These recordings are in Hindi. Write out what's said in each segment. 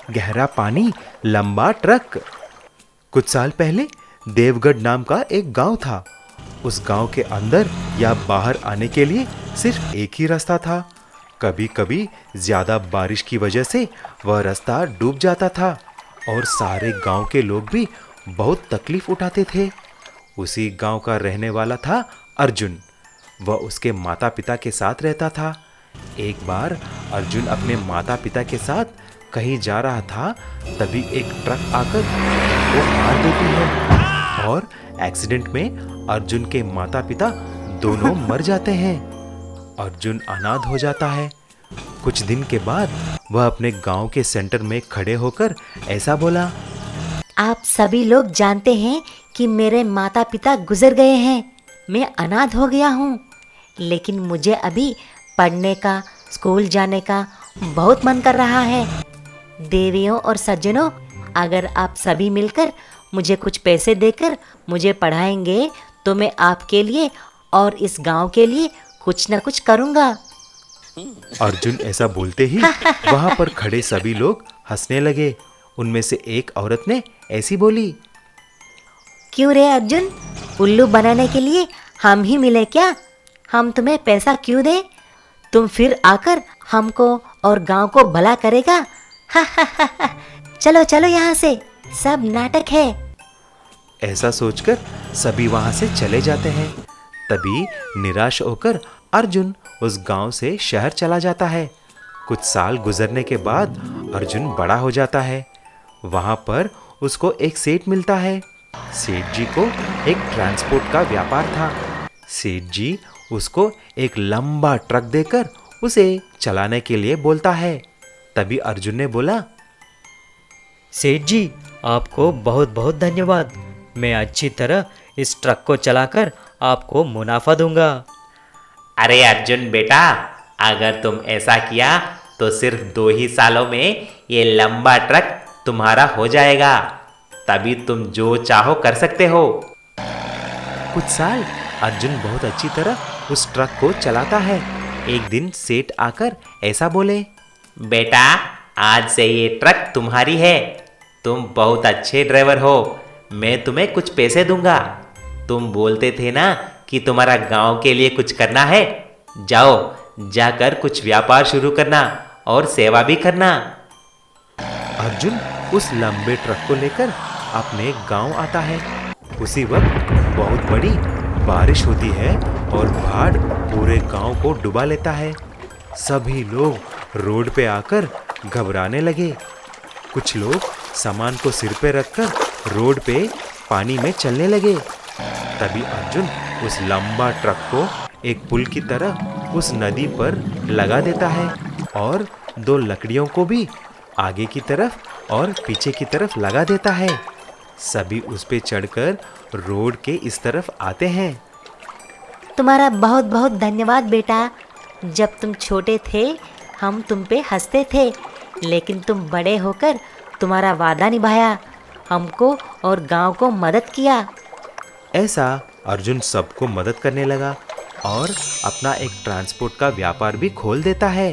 गहरा पानी, लंबा ट्रक। कुछ साल पहले देवगढ़ नाम का एक गांव था। उस गांव के अंदर या बाहर आने के लिए सिर्फ एक ही रास्ता था। कभी कभी ज्यादा बारिश की वजह से वह रास्ता डूब जाता था और सारे गांव के लोग भी बहुत तकलीफ उठाते थे। उसी गांव का रहने वाला था अर्जुन। वह उसके माता पिता के साथ रहता था। एक बार अर्जुन अपने माता पिता के साथ कहीं जा रहा था, तभी एक ट्रक आकर वो मार देती है और एक्सीडेंट में अर्जुन के माता पिता दोनों मर जाते हैं। अर्जुन अनाथ हो जाता है। कुछ दिन के बाद वह अपने गांव के सेंटर में खड़े होकर ऐसा बोला, आप सभी लोग जानते हैं कि मेरे माता पिता गुजर गए हैं। मैं अनाथ हो गया हूँ, लेकिन मुझे अभी पढ़ने का, स्कूल जाने का बहुत मन कर रहा है। देवियों और सज्जनों, अगर आप सभी मिलकर मुझे कुछ पैसे देकर मुझे पढ़ाएंगे तो मैं आपके लिए और इस गांव के लिए कुछ न कुछ करूँगा। अर्जुन ऐसा बोलते ही वहां पर खड़े सभी लोग हंसने लगे। उनमें से एक औरत ने ऐसी बोली, क्यों रे अर्जुन, उल्लू बनाने के लिए हम ही मिले क्या? हम तुम्हें पैसा क्यों दें? तुम फिर आकर हमको और गांव को भला करेगा। चलो चलो यहाँ से, सब नाटक है। ऐसा सोचकर सभी वहां से चले जाते हैं। तभी निराश होकर अर्जुन उस गांव से शहर चला जाता है। कुछ साल गुजरने के बाद अर्जुन बड़ा हो जाता है। वहां पर उसको एक सेठ मिलता है। सेठ जी को एक ट्रांसपोर्ट का व्यापार था। सेठ जी उसको एक लंबा ट्रक देकर उसे चलाने के लिए बोलता है। तभी अर्जुन ने बोला, सेठ जी, आपको बहुत बहुत धन्यवाद। मैं अच्छी तरह इस ट्रक को चलाकर आपको मुनाफा दूंगा। अरे अर्जुन बेटा, अगर तुम ऐसा किया तो सिर्फ 2 ही सालों में ये लंबा ट्रक तुम्हारा हो जाएगा। तभी तुम जो चाहो कर सकते हो। कुछ साल अर्जुन बहुत अच्छी तरह उस ट्रक को चलाता है। एक दिन सेठ आकर ऐसा बोले, बेटा, आज से ये ट्रक तुम्हारी है। तुम बहुत अच्छे ड्राइवर हो। मैं तुम्हें कुछ पैसे दूंगा। तुम बोलते थे ना कि तुम्हारा गांव के लिए कुछ करना है। जाओ, जाकर कुछ व्यापार शुरू करना और सेवा भी करना। अर्जुन उस लंबे ट्रक को लेकर अपने गांव आता है। उसी वक्त बहुत बड़ी बारिश होती है और बाढ़ पूरे गांव को डुबा लेता है। सभी लोग रोड पे आकर घबराने लगे। कुछ लोग सामान को सिर पे रखकर रोड पे पानी में चलने लगे। तभी अर्जुन उस लंबा ट्रक को एक पुल की तरह उस नदी पर लगा देता है और 2 लकड़ियों को भी आगे की तरफ और पीछे की तरफ लगा देता है। सभी उस पे चढ़कर रोड के इस तरफ आते हैं। तुम्हारा बहुत बहुत धन्यवाद बेटा। जब तुम छोटे थे हम तुम पे हंसते थे, लेकिन तुम बड़े होकर तुम्हारा वादा निभाया, हमको और गांव को मदद किया। ऐसा अर्जुन सबको मदद करने लगा और अपना एक ट्रांसपोर्ट का व्यापार भी खोल देता है।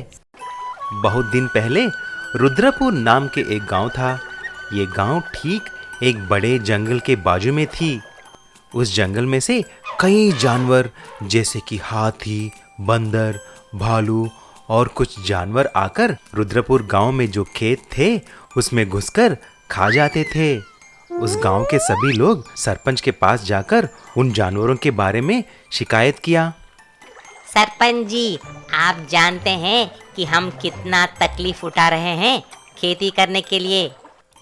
बहुत दिन पहले रुद्रपुर नाम के एक गांव था। ये गांव ठीक एक बड़े जंगल के बाजू में थी। उस जंगल में से कई जानवर जैसे कि हाथी, बंदर, भालू और कुछ जानवर आकर रुद्रपुर गांव में जो खेत थे उसमें घुसकर खा जाते थे। उस गांव के सभी लोग सरपंच के पास जाकर उन जानवरों के बारे में शिकायत किया। सरपंच जी, आप जानते हैं कि हम कितना तकलीफ उठा रहे हैं खेती करने के लिए,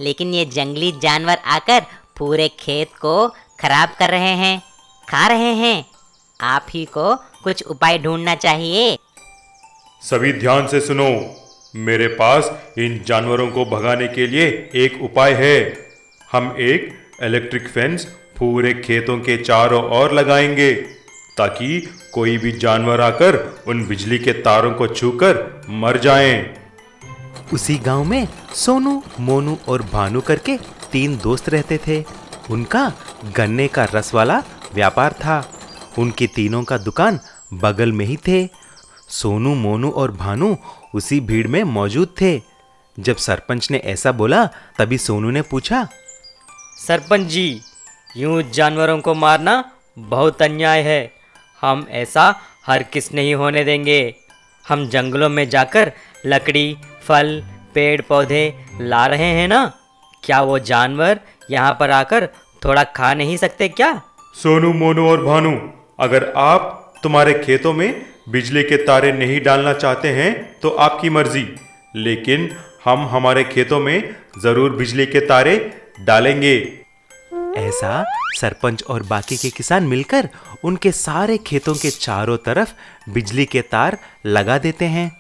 लेकिन ये जंगली जानवर आकर पूरे खेत को खराब कर रहे हैं, खा रहे हैं। आप ही को कुछ उपाय ढूंढना चाहिए। सभी ध्यान से सुनो। मेरे पास इन जानवरों को भगाने के लिए एक उपाय है। हम एक इलेक्ट्रिक फेंस पूरे खेतों के चारों ओर लगाएंगे ताकि कोई भी जानवर आकर उन बिजली के तारों को छूकर मर जाएं। उसी गांव में सोनू, मोनू और भानु करके 3 दोस्त रहते थे। उनका गन्ने का रस वाला व्यापार था। उनके तीनों का दुकान बगल में ही थे। सोनू, मोनू और भानु उसी भीड़ में मौजूद थे। जब सरपंच ने ऐसा बोला तभी सोनू ने पूछा, सरपंच जी, यूं जानवरों को मारना बहुत अन्याय है। हम ऐसा हर किस नहीं होने देंगे। हम जंगलों में जाकर लकड़ी, फल, पेड़ पौधे ला रहे हैं ना, क्या वो जानवर यहाँ पर आकर थोड़ा खा नहीं सकते क्या? सोनू, मोनू और भानु, अगर आप तुम्हारे खेतों में बिजली के तारे नहीं डालना चाहते हैं तो आपकी मर्जी, लेकिन हम हमारे खेतों में जरूर बिजली के तारे डालेंगे। ऐसा सरपंच और बाकी के किसान मिलकर उनके सारे खेतों के चारों तरफ बिजली के तार लगा देते हैं।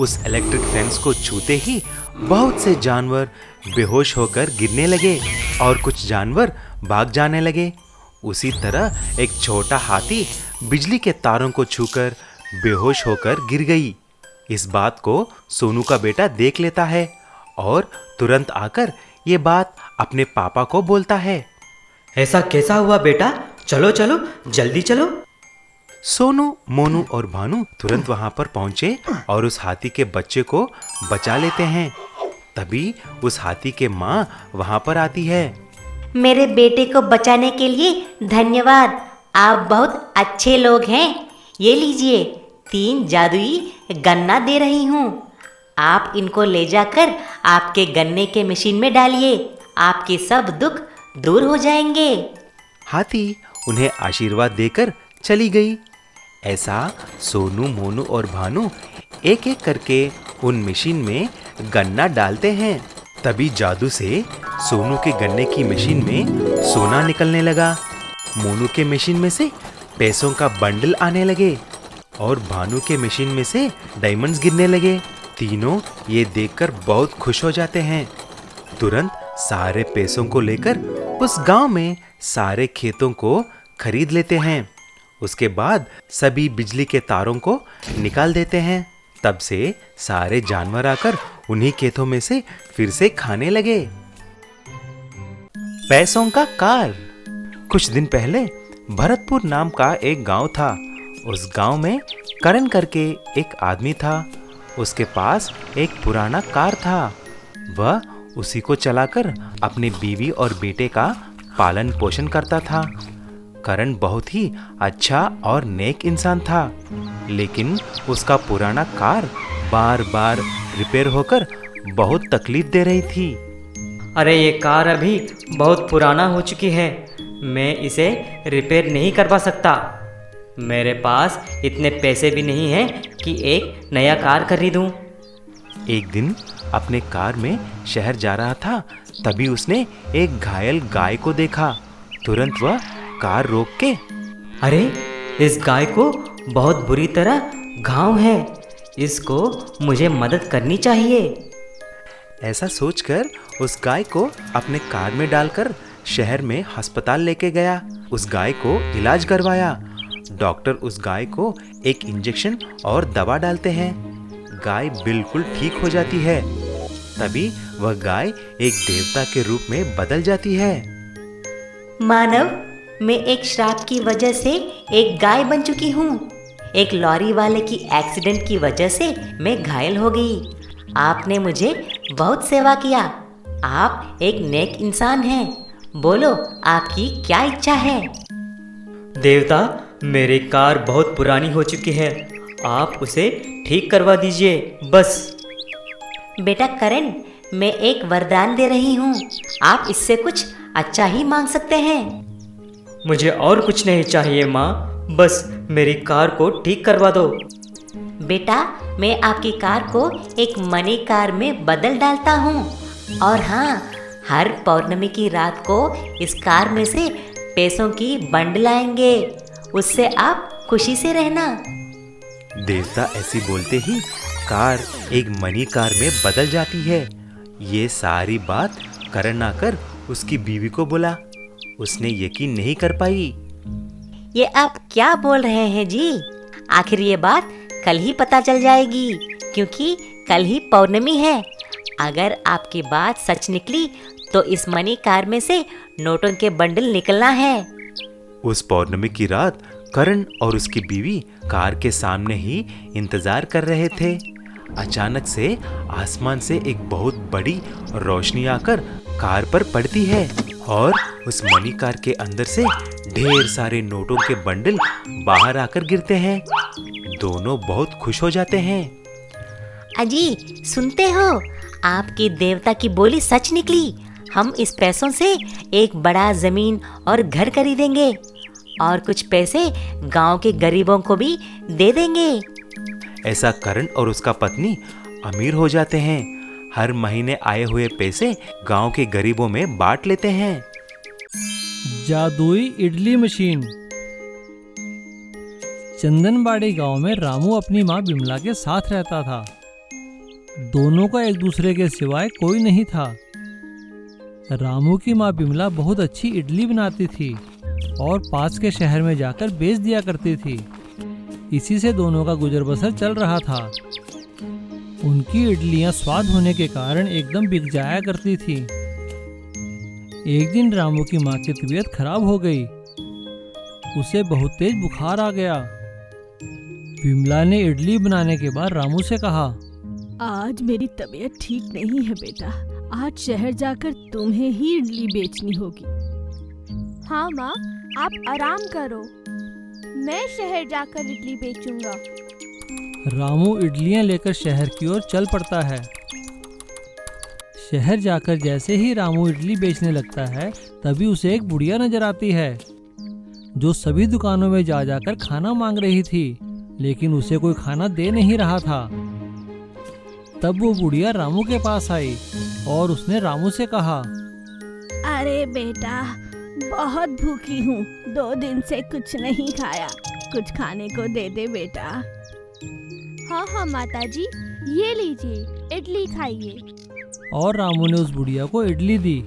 उस इलेक्ट्रिक फेंस को छूते ही बहुत से जानवर बेहोश होकर गिरने लगे और कुछ जानवर भाग जाने लगे। उसी तरह एक छोटा हाथी बिजली के तारों को छूकर बेहोश होकर गिर गई। इस बात को सोनू का बेटा देख लेता है और तुरंत आकर ये बात अपने पापा को बोलता है। ऐसा कैसा हुआ बेटा? चलो चलो, जल्दी चलो। सोनू, मोनू और भानु तुरंत वहां पर पहुंचे और उस हाथी के बच्चे को बचा लेते हैं। तभी उस हाथी के माँ वहां पर आती है। मेरे बेटे को बचाने के लिए धन्यवाद। आप बहुत अच्छे लोग हैं। ये लीजिए, 3 जादुई गन्ना दे रही हूँ। आप इनको ले जाकर आपके गन्ने के मशीन में डालिए। आपके सब दुख दूर हो जाएंगे। हाथी उन्हें आशीर्वाद देकर चली गई। ऐसा सोनू, मोनू और भानु एक एक करके उन मशीन में गन्ना डालते हैं। तभी जादू से सोनू के गन्ने की मशीन में सोना निकलने लगा। मोनू के मशीन में से पैसों का बंडल आने लगे और भानु के मशीन में से डायमंड्स गिरने लगे। तीनों ये देखकर बहुत खुश हो जाते हैं। तुरंत सारे पैसों को लेकर उस गांव में सारे खेतों को खरीद लेते हैं। उसके बाद सभी बिजली के तारों को निकाल देते हैं। तब से सारे जानवर आकर उन्हीं खेतों में से फिर से खाने लगे। पैसों का कार। कुछ दिन पहले भरतपुर नाम का एक गांव था। उस गांव में करण करके एक आदमी था। उसके पास एक पुराना कार था। वह उसी को चलाकर अपनी बीवी और बेटे का पालन पोषण करता था। करण बहुत ही अच्छा और नेक इंसान था, लेकिन उसका पुराना कार बार बार रिपेयर होकर बहुत तकलीफ दे रही थी। अरे ये कार अभी बहुत पुराना हो चुकी है, मैं इसे रिपेयर नहीं करवा सकता। मेरे पास इतने पैसे भी नहीं हैं कि एक नया कार खरीदूं। एक दिन अपने कार में शहर जा रहा था, तभी उसने एक घायल गाय को देखा। तुरंत वह कार रोक के, अरे इस गाय को बहुत बुरी तरह घाव है, इसको मुझे मदद करनी चाहिए। ऐसा सोचकर उस गाय को अपने कार में डालकर शहर में अस्पताल लेके गया। उस गाय को इलाज करवाया। डॉक्टर उस गाय को एक इंजेक्शन और दवा डालते हैं। गाय बिल्कुल ठीक हो जाती है। तभी वह गाय एक देवता के रूप में बदल जाती है। मानव, मैं एक श्राप की वजह से एक गाय बन चुकी हूँ। एक लॉरी वाले की एक्सीडेंट की वजह से मैं घायल हो गई। आपने मुझे बहुत सेवा किया। आप एक नेक इंसान हैं। बोलो, आपकी क्या इच्छा है? देवता, मेरी कार बहुत पुरानी हो चुकी है, आप उसे ठीक करवा दीजिए बस। बेटा करण, मैं एक वरदान दे रही हूँ। आप इससे कुछ अच्छा ही मांग सकते हैं। मुझे और कुछ नहीं चाहिए माँ, बस मेरी कार को ठीक करवा दो। बेटा, मैं आपकी कार को एक मनी कार में बदल डालता हूँ। और हाँ, हर पौर्णमी की रात को इस कार में से पैसों की बंडल आएंगे। उससे आप खुशी से रहना। देवता ऐसी बोलते ही कार एक मनी कार में बदल जाती है। ये सारी बात करण आकर उसकी बीवी को बोला। उसने यकीन नहीं कर पाई। ये आप क्या बोल रहे हैं जी? आखिर ये बात कल ही पता चल जाएगी, क्योंकि कल ही पौर्णमी है। अगर आपकी बात सच निकली तो इस मनी कार में से नोटों के बंडल निकलना है। उस पौर्णमी की रात करण और उसकी बीवी कार के सामने ही इंतजार कर रहे थे। अचानक से आसमान से एक बहुत बड़ी रोशनी आकर कार पर पड़ती है और उस मनी कार के अंदर से ढेर सारे नोटों के बंडल बाहर आकर गिरते हैं। दोनों बहुत खुश हो जाते हैं। अजी सुनते हो, आपकी देवता की बोली सच निकली। हम इस पैसों से एक बड़ा जमीन और घर खरीदेंगे और कुछ पैसे गांव के गरीबों को भी दे देंगे। ऐसा करण और उसका पत्नी अमीर हो जाते हैं। हर महीने आए हुए पैसे गांव के गरीबों में बांट लेते हैं। जादुई इडली मशीन। चंदनबाड़ी गांव में रामू अपनी माँ बिमला के साथ रहता था। दोनों का एक दूसरे के सिवाय कोई नहीं था। रामू की माँ बिमला बहुत अच्छी इडली बनाती थी और पास के शहर में जाकर बेच दिया करती थी। इसी से दोनों का गुजर बसर चल रहा था। उनकी इडलियां स्वाद होने के कारण एकदम बिक जाया करती थी। एक दिन रामू की माँ की तबीयत खराब हो गई। उसे बहुत तेज बुखार आ गया। बिमला ने इडली बनाने के बाद रामू से कहा, आज मेरी तबीयत ठीक नहीं है बेटा, आज शहर जाकर तुम्हें ही इडली बेचनी होगी। हाँ माँ, आप आराम करो, मैं शहर जाकर इडली बेचूंगा। रामू इडलियां लेकर शहर की ओर चल पड़ता है। शहर जाकर जैसे ही रामू इडली बेचने लगता है, तभी उसे एक बुढ़िया नजर आती है जो सभी दुकानों में जा जाकर खाना मांग रही थी, लेकिन उसे कोई खाना दे नहीं रहा था। तब वो बुढ़िया रामू के पास आई और उसने रामू से कहा, अरे बेटा, बहुत भूखी हूँ, 2 दिन से कुछ नहीं खाया, कुछ खाने को दे दे बेटा। हाँ हाँ माताजी, ये लीजिए, इडली खाइए। और रामू ने उस बुढ़िया को इडली दी।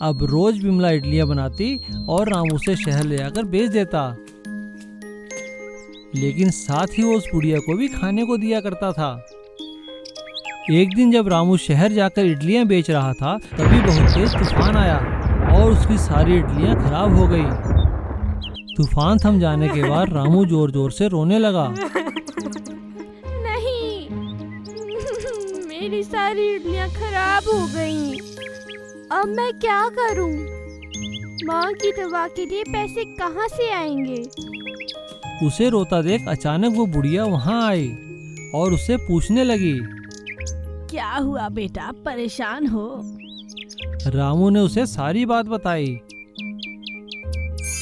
अब रोज बिमला इडलियां बनाती और रामू उसे शहर ले जाकर बेच देता, लेकिन साथ ही वो उस बुढ़िया को भी खाने को दिया करता था। एक दिन जब रामू शहर जाकर इडलियां बेच रहा था, तभी बहुत तेज तूफान आया और उसकी सारी इडलियां खराब हो गई। तूफान थम जाने के बाद रामू जोर जोर से रोने लगा। नहीं, मेरी सारी इडलियां खराब हो गईं। अब मैं क्या करूं? माँ की दवा के लिए पैसे कहाँ से आएंगे? उसे रोता देख अचानक वो बुढ़िया वहाँ आई और उससे पूछने लगी, क्या हुआ बेटा, परेशान हो? रामू ने उसे सारी बात बताई।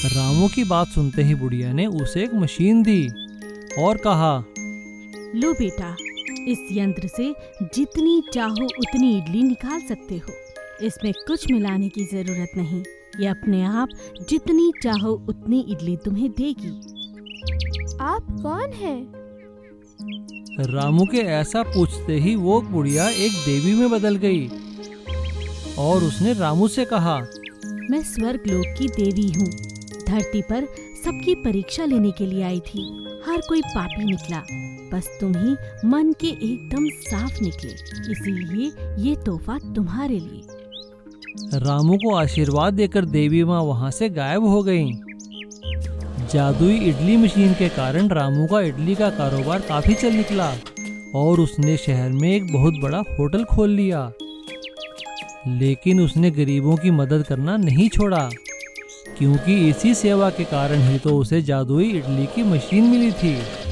रामू की बात सुनते ही बुढ़िया ने उसे एक मशीन दी और कहा, लो बेटा, इस यंत्र से जितनी चाहो उतनी इडली निकाल सकते हो। इसमें कुछ मिलाने की जरूरत नहीं, ये अपने आप जितनी चाहो उतनी इडली तुम्हें देगी। आप कौन हैं? रामू के ऐसा पूछते ही वो बुढ़िया एक देवी में बदल गई और उसने रामू से कहा, मैं स्वर्गलोक की देवी हूँ, धरती पर सबकी परीक्षा लेने के लिए आई थी। हर कोई पापी निकला, बस तुम ही मन के एकदम साफ निकले, इसीलिए ये तोहफा तुम्हारे लिए। रामू को आशीर्वाद देकर देवी माँ वहाँ से गायब हो गईं। जादुई इडली मशीन के कारण रामू का इडली का कारोबार काफी चल निकला और उसने शहर में एक बहुत बड़ा होटल खोल लिया। लेकिन उसने गरीबों की मदद करना नहीं छोड़ा, क्योंकि इसी सेवा के कारण ही तो उसे जादुई इडली की मशीन मिली थी।